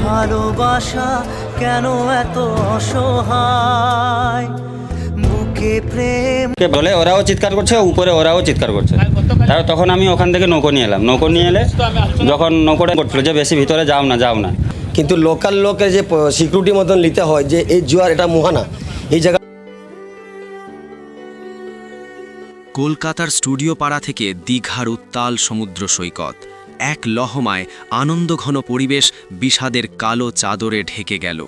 ভালোবাসা কেন এত অসহায়, বুকে প্রেম কে বলে ওরাও চিৎকার করছে, উপরে ওরাও চিৎকার করছে। তখন আমি ওখান থেকে নৌকো নিয়ে এলাম। নৌকো নিয়ে এলে যখন নৌকোটা করছিল যে বেশি ভিতরে যাও না যাও না, কিন্তু লোকাল লোকের যে সিকিউরিটি মতন নিতে হয় যে এই জোয়ার এটা মোহানা এই জায়গা। কলকাতার স্টুডিও পাড়া থেকে দীঘার উত্তাল সমুদ্র সৈকত, এক লহমায় আনন্দঘন পরিবেশ বিষাদের কালো চাদরে ঢেকে গেল।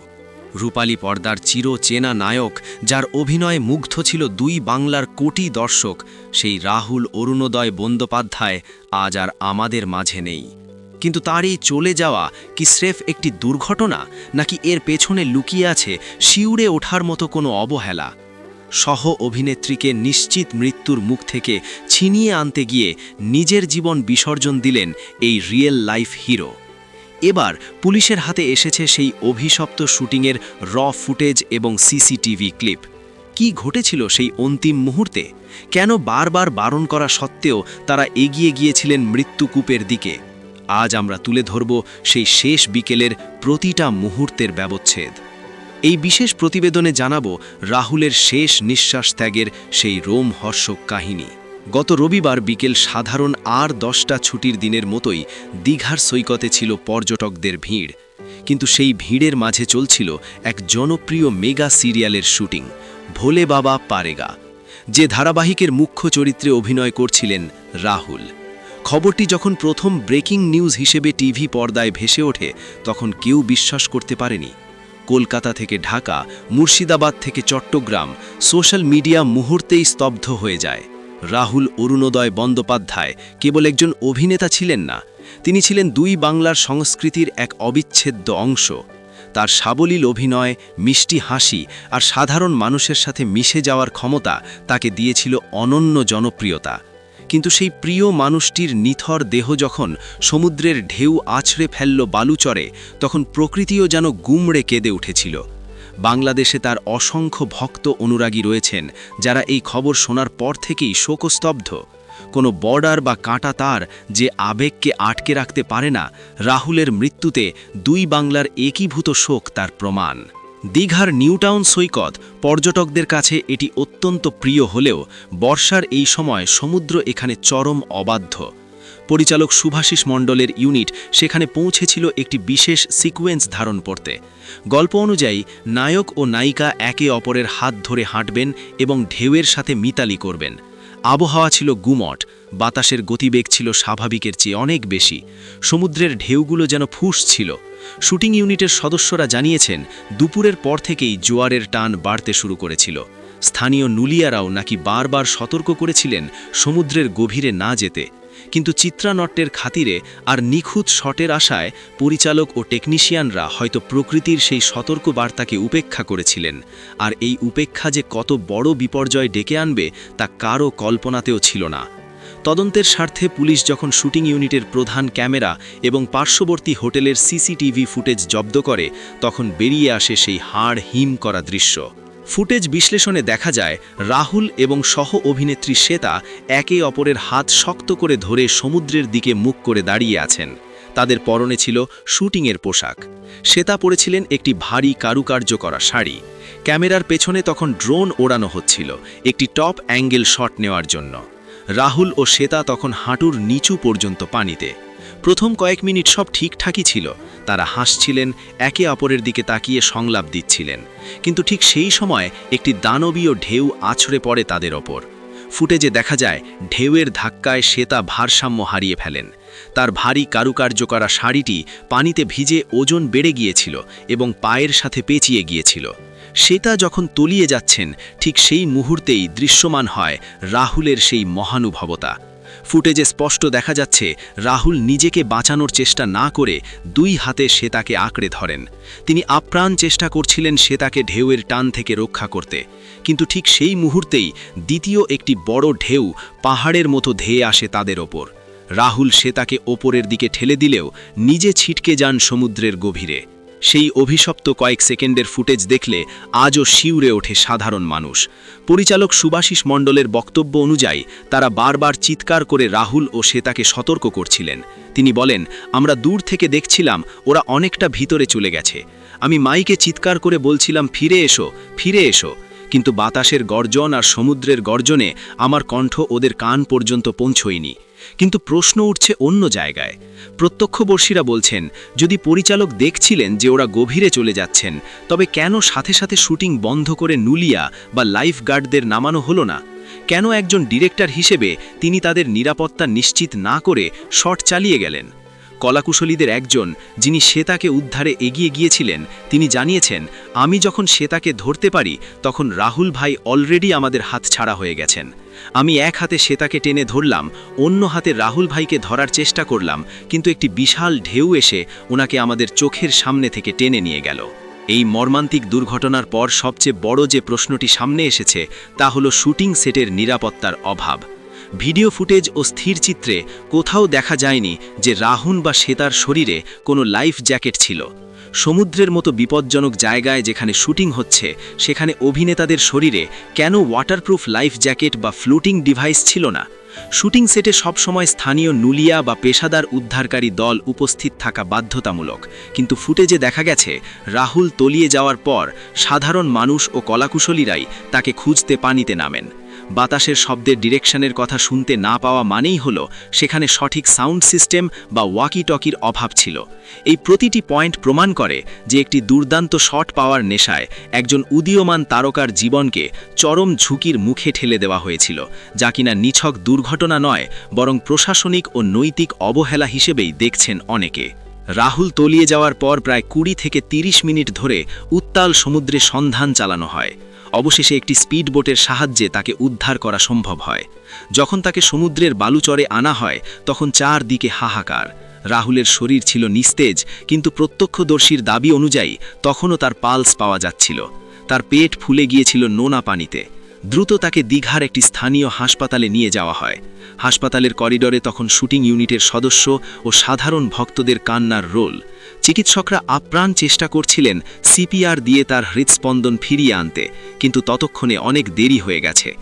রূপালী পর্দার চিরচেনা নায়ক, যার অভিনয়ে মুগ্ধ ছিল দুই বাংলার কোটি দর্শক, সেই রাহুল অরুণোদয় বন্দ্যোপাধ্যায় আজ আর আমাদের মাঝে নেই। কিন্তু তার এই চলে যাওয়া কি স্রেফ একটি দুর্ঘটনা, নাকি এর পেছনে লুকিয়ে আছে শিউরে ওঠার মতো কোনো অবহেলা? সহ অভিনেত্রীকে নিশ্চিত মৃত্যুর মুখ থেকে ছিনিয়ে আনতে গিয়ে নিজের জীবন বিসর্জন দিলেন এই রিয়েল লাইফ হিরো। এবার পুলিশের হাতে এসেছে সেই অভিশপ্ত শুটিংয়ের র ফুটেজ এবং সিসিটিভি ক্লিপ। কি ঘটেছিল সেই অন্তিম মুহূর্তে? কেন বারবার বারণ করা সত্ত্বেও তারা এগিয়ে গিয়েছিলেন মৃত্যুকূপের দিকে? আজ আমরা তুলে ধরব সেই শেষ বিকেলের প্রতিটা মুহূর্তের ব্যবচ্ছেদ। এই বিশেষ প্রতিবেদনে জানাবো রাহুলের শেষ নিঃশ্বাস ত্যাগের সেই রোমহর্ষক কাহিনী। গত রবিবার বিকেল সাধারণ আর 10টা ছুটির দিনের মতোই দীঘার সৈকতে ছিল পর্যটকদের ভিড়। কিন্তু সেই ভিড়ের মাঝে চলছিল এক জনপ্রিয় মেগা সিরিয়ালের শুটিং, ভোলে বাবা পারেগা, যে ধারাবাহিকের মুখ্য চরিত্রে অভিনয় করছিলেন রাহুল। খবরটি যখন প্রথম ব্রেকিং নিউজ হিসেবে টিভি পর্দায় ভেসে ওঠে, তখন কেউ বিশ্বাস করতে পারেনি। কলকাতা থেকে ঢাকা, মুর্শিদাবাদ থেকে চট্টগ্রাম, সোশ্যাল মিডিয়া মুহূর্তেই স্তব্ধ হয়ে যায়। রাহুল অরুণোদয় বন্দ্যোপাধ্যায় কেবল একজন অভিনেতা ছিলেন না, তিনি ছিলেন দুই বাংলার সংস্কৃতির এক অবিচ্ছেদ্য অংশ। তার সাবলীল অভিনয়, মিষ্টি হাসি আর সাধারণ মানুষের সাথে মিশে যাওয়ার ক্ষমতা তাকে দিয়েছিল অনন্য জনপ্রিয়তা। কিন্তু সেই প্রিয় মানুষটির নিথর দেহ যখন সমুদ্রের ঢেউ আছড়ে ফেলল বালুচরে, তখন প্রকৃতিও যেন গুমড়ে কেঁদে উঠেছিল। বাংলাদেশে তার অসংখ্য ভক্ত অনুরাগী রয়েছেন, যারা এই খবর শোনার পর থেকেই শোকস্তব্ধ। কোনো বর্ডার বা কাঁটা তার যে আবেগকে আটকে রাখতে পারে না, রাহুলের মৃত্যুতে দুই বাংলার একীভূত শোক তার প্রমাণ। দীঘার নিউটাউন সৈকত পর্যটকদের কাছে এটি অত্যন্ত প্রিয় হলেও বর্ষার এই সময় সমুদ্র এখানে চরম অবাধ্য। পরিচালক শুভাশিস মণ্ডলের ইউনিট সেখানে পৌঁছেছিল একটি বিশেষ সিকোয়েন্স ধারণ করতে। গল্প অনুযায়ী নায়ক ও নায়িকা একে অপরের হাত ধরে হাঁটবেন এবং ঢেউয়ের সাথে মিতালি করবেন। আবহাওয়া ছিল গুমট, বাতাসের গতিবেগ ছিল স্বাভাবিকের চেয়ে অনেক বেশি, সমুদ্রের ঢেউগুলো যেন ফুঁসছিল। শুটিং ইউনিটের সদস্যরা জানিয়েছেন, দুপুরের পর থেকেই জোয়ারের টান বাড়তে শুরু করেছিল। স্থানীয় নুলিয়ারাও নাকি বারবার সতর্ক করেছিলেন সমুদ্রের গভীরে না যেতে। কিন্তু চিত্রানট্যের খাতিরে আর নিখুঁত শটের আশায় পরিচালক ও টেকনিশিয়ানরা হয়তো প্রকৃতির সেই সতর্ক বার্তাকে উপেক্ষা করেছিলেন। আর এই উপেক্ষা যে কত বড় বিপর্যয় ডেকে আনবে তা কারও কল্পনাতেও ছিল না। তদন্তের স্বার্থে পুলিশ যখন শুটিং ইউনিটের প্রধান ক্যামেরা এবং পার্শ্ববর্তী হোটেলের সিসিটিভি ফুটেজ জব্দ করে, তখন বেরিয়ে আসে সেই হাড় হিম করা দৃশ্য। ফুটেজ বিশ্লেষণে দেখা যায়, রাহুল এবং সহ অভিনেত্রী শ্বেতা একে অপরের হাত শক্ত করে ধরে সমুদ্রের দিকে মুখ করে দাঁড়িয়ে আছেন। তাদের পরনে ছিল শুটিংয়ের পোশাক। শ্বেতা পরেছিলেন একটি ভারী কারুকার্য করা শাড়ি। ক্যামেরার পেছনে তখন ড্রোন ওড়ানো হচ্ছিল একটি টপ অ্যাঙ্গেল শট নেওয়ার জন্য। রাহুল ও শ্বেতা তখন হাঁটুর নিচু পর্যন্ত পানিতে। প্রথম কয়েক মিনিট সব ঠিকঠাকই ছিল, তারা হাসছিলেন, একে অপরের দিকে তাকিয়ে সংলাপ দিচ্ছিলেন। কিন্তু ঠিক সেই সময় একটি দানবীয় ঢেউ আছড়ে পড়ে তাদের ওপর। ফুটেজে দেখা যায়, ঢেউয়ের ধাক্কায় শ্বেতা ভারসাম্য হারিয়ে ফেলেন। তার ভারী কারুকার্য করা শাড়িটি পানিতে ভিজে ওজন বেড়ে গিয়েছিল এবং পায়ের সাথে পেঁচিয়ে গিয়েছিল। শ্বেতা যখন তলিয়ে যাচ্ছেন, ঠিক সেই মুহূর্তেই দৃশ্যমান হয় রাহুলের সেই মহানুভবতা। ফুটেজে স্পষ্ট দেখা যাচ্ছে, রাহুল নিজেকে বাঁচানোর চেষ্টা না করে দুই হাতে শ্বেতাকে আঁকড়ে ধরেন। তিনি আপ্রাণ চেষ্টা করছিলেন শ্বেতাকে ঢেউয়ের টান থেকে রক্ষা করতে। কিন্তু ঠিক সেই মুহূর্তেই দ্বিতীয় একটি বড় ঢেউ পাহাড়ের মতো ধেয়ে আসে তাদের ওপর। রাহুল শ্বেতাকে ওপরের দিকে ঠেলে দিলেও নিজে ছিটকে যান সমুদ্রের গভীরে। সেই অভিশপ্ত কয়েক সেকেন্ডের ফুটেজ দেখলে আজও শিউরে ওঠে সাধারণ মানুষ। পরিচালক সুভাষিস মণ্ডলের বক্তব্য অনুযায়ী তারা বারবার চিৎকার করে রাহুল ও শ্বেতাকে সতর্ক করছিলেন। তিনি বলেন, আমরা দূর থেকে দেখছিলাম ওরা অনেকটা ভিতরে চলে গেছে। আমি মাইকে চিৎকার করে বলছিলাম, ফিরে এসো, ফিরে এসো। কিন্তু বাতাসের গর্জন আর সমুদ্রের গর্জনে আমার কণ্ঠ ওদের কান পর্যন্ত পৌঁছয়নি। কিন্তু প্রশ্ন উঠছে অন্য জায়গায়। প্রত্যক্ষদর্শীরা বলছেন, যদি পরিচালক দেখছিলেন যে ওরা গভীরে চলে যাচ্ছেন, তবে কেন সাথে সাথে শুটিং বন্ধ করে নুলিয়া বা লাইফ গার্ডদের নামানো হলো না? কেন একজন ডিরেক্টর হিসেবে তিনি তাদের নিরাপত্তা নিশ্চিত না করে শট চালিয়ে গেলেন? কলাকুশলীদের একজন, যিনি শ্বেতাকে উদ্ধারে এগিয়ে গিয়েছিলেন, তিনি জানিয়েছেন, আমি যখন শ্বেতাকে ধরতে পারি তখন রাহুল ভাই অলরেডি আমাদের হাত ছাড়া হয়ে গেছেন। আমি এক হাতে শ্বেতাকে টেনে ধরলাম, অন্য হাতে রাহুল ভাইকে ধরার চেষ্টা করলাম, কিন্তু একটি বিশাল ঢেউ এসে ওনাকে আমাদের চোখের সামনে থেকে টেনে নিয়ে গেল। এই মর্মান্তিক দুর্ঘটনার পর সবচেয়ে বড় যে প্রশ্নটি সামনে এসেছে তা হলো শুটিং সেটের নিরাপত্তার অভাব। ভিডিও ফুটেজ ও স্থির চিত্রে কোথাও দেখা যায়নি যে রাহুল বা শ্বেতার শরীরে কোনো লাইফ জ্যাকেট ছিল। সমুদ্রের মতো বিপজ্জনক জায়গায় যেখানে শুটিং হচ্ছে, সেখানে অভিনেতাদের শরীরে কেন ওয়াটারপ্রুফ লাইফ জ্যাকেট বা ফ্লোটিং ডিভাইস ছিল না? শুটিং সেটে সবসময় স্থানীয় নুলিয়া বা পেশাদার উদ্ধারকারী দল উপস্থিত থাকা বাধ্যতামূলক, কিন্তু ফুটেজে দেখা গেছে রাহুল তলিয়ে যাওয়ার পর সাধারণ মানুষ ও কলাকুশলীরাই তাকে খুঁজতে পানিতে নামেন। বাতাসের শব্দের ডিরেকশনের কথা শুনতে না পাওয়া মানেই হলো সেখানে সঠিক সাউন্ড সিস্টেম বা ওয়াকি টকির অভাব ছিল। এই প্রতিটি পয়েন্ট প্রমাণ করে যে একটি দুর্দান্ত শট পাওয়ার নেশায় একজন উদীয়মান তারকার জীবনকে চরম ঝুঁকির মুখে ঠেলে দেওয়া হয়েছিল, যা কিনা নিছক দুর্ঘটনা নয়, বরং প্রশাসনিক ও নৈতিক অবহেলা হিসেবেই দেখছেন অনেকে। রাহুল তলিয়ে যাওয়ার পর প্রায় 20 থেকে 30 মিনিট ধরে উত্তাল সমুদ্রে সন্ধান চালানো হয়। অবশেষে একটি স্পিডবোটের সাহায্যে তাকে উদ্ধার করা সম্ভব হয়। যখন তাকে সমুদ্রের বালুচরে আনা হয়, তখন চারদিকে হাহাকার। রাহুলের শরীর ছিল নিস্তেজ, কিন্তু প্রত্যক্ষদর্শীর দাবি অনুযায়ী তখনও তার পালস পাওয়া যাচ্ছিল। তার পেট ফুলে গিয়েছিল নোনা পানিতে। দ্রুত তাকে দীঘার একটি স্থানীয় হাসপাতালে নিয়ে যাওয়া হয়। হাসপাতালের করিডোরে তখন শুটিং ইউনিটের সদস্য ও সাধারণ ভক্তদের কান্নার রোল। চিকিৎসকরা আপ্রাণ চেষ্টা করছিলেন সিপিআর দিয়ে তার হৃদস্পন্দন ফিরিয়ে আনতে, কিন্তু ততক্ষণে অনেক দেরি হয়ে গেছে।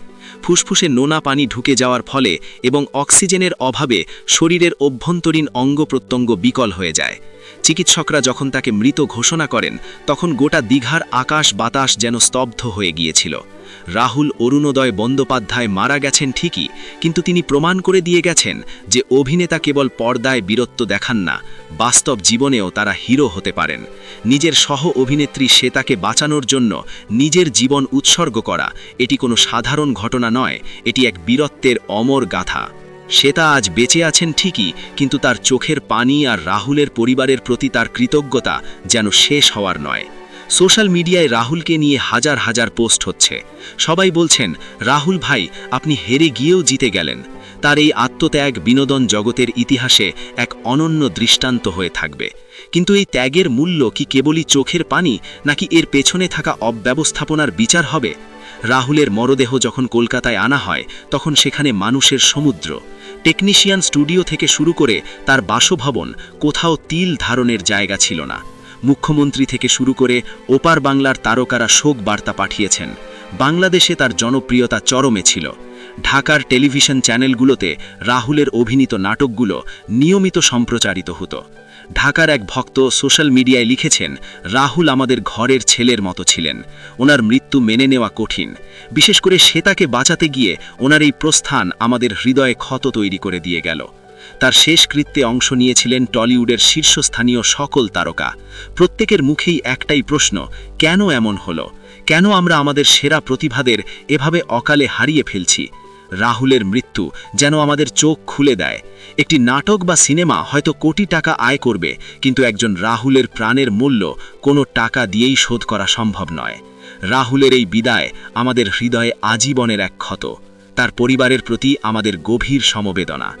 ফুসফুসে নোনা পানি ঢুকে যাওয়ার ফলে এবং অক্সিজেনের অভাবে শরীরের অভ্যন্তরীণ অঙ্গ-প্রত্যঙ্গ বিকল হয়ে যায়। চিকিৎসকরা যখন তাকে মৃত ঘোষণা করেন, তখন গোটা দীঘার আকাশ বাতাস যেন স্তব্ধ হয়ে গিয়েছিল। রাহুল অরুণোদয় বন্দ্যোপাধ্যায় মারা গেছেন ঠিকই, কিন্তু তিনি প্রমাণ করে দিয়ে গেছেন যে অভিনেতা কেবল পর্দায় বীরত্ব দেখান না, বাস্তব জীবনেও তারা হিরো হতে পারেন। নিজের সহ অভিনেত্রী শ্বেতাকে বাঁচানোর জন্য নিজের জীবন উৎসর্গ করা এটি কোনো সাধারণ ঘটনা নয়, এটি এক বীরত্বের অমর গাথা। শ্বেতা আজ বেঁচে আছেন ঠিকই, কিন্তু তার চোখের পানি আর রাহুলের পরিবারের প্রতি তার কৃতজ্ঞতা যেন শেষ হওয়ার নয়। সোশ্যাল মিডিয়ায় রাহুলকে নিয়ে হাজার হাজার পোস্ট হচ্ছে। সবাই বলছেন, রাহুল ভাই, আপনি হেরে গিয়েও জিতে গেলেন। তার এই আত্মত্যাগ বিনোদন জগতের ইতিহাসে এক অনন্য দৃষ্টান্ত হয়ে থাকবে। কিন্তু এই ত্যাগের মূল্য কি কেবলই চোখের পানি, নাকি এর পেছনে থাকা অব্যবস্থাপনার বিচার হবে? রাহুলের মরদেহ যখন কলকাতায় আনা হয়, তখন সেখানে মানুষের সমুদ্র। টেকনিশিয়ান স্টুডিও থেকে শুরু করে তার বাসভবন, কোথাও তিল ধারণের জায়গা ছিল না। মুখ্যমন্ত্রী থেকে শুরু করে ওপার বাংলার তারকারা শোক বার্তা পাঠিয়েছেন। বাংলাদেশে তার জনপ্রিয়তা চরমে ছিল। ঢাকার টেলিভিশন চ্যানেলগুলোতে রাহুলের অভিনীত নাটকগুলো নিয়মিত সম্প্রচারিত হতো। ঢাকার এক ভক্ত সোশ্যাল মিডিয়ায় লিখেছেন, রাহুল আমাদের ঘরের ছেলের মতো ছিলেন। ওনার মৃত্যু মেনে নেওয়া কঠিন। বিশেষ করে শ্বেতাকে বাঁচাতে গিয়ে ওনার এই প্রস্থান আমাদের হৃদয়ে ক্ষত তৈরি করে দিয়ে গেল। তার শেষকৃত্যে অংশ নিয়েছিলেন টলিউডের শীর্ষস্থানীয় সকল তারকা। প্রত্যেকের মুখেই একটাই প্রশ্ন, কেন এমন হলো? কেন আমরা আমাদের সেরা প্রতিভাদের এভাবে অকালে হারিয়ে ফেলছি? রাহুলের মৃত্যু যেন আমাদের চোখ খুলে দেয়। একটি নাটক বা সিনেমা হয়তো কোটি টাকা আয় করবে, কিন্তু একজন রাহুলের প্রাণের মূল্য কোনো টাকা দিয়েই শোধ করা সম্ভব নয়। রাহুলের এই বিদায় আমাদের হৃদয়ে আজীবনের এক ক্ষত। তার পরিবারের প্রতি আমাদের গভীর সমবেদনা।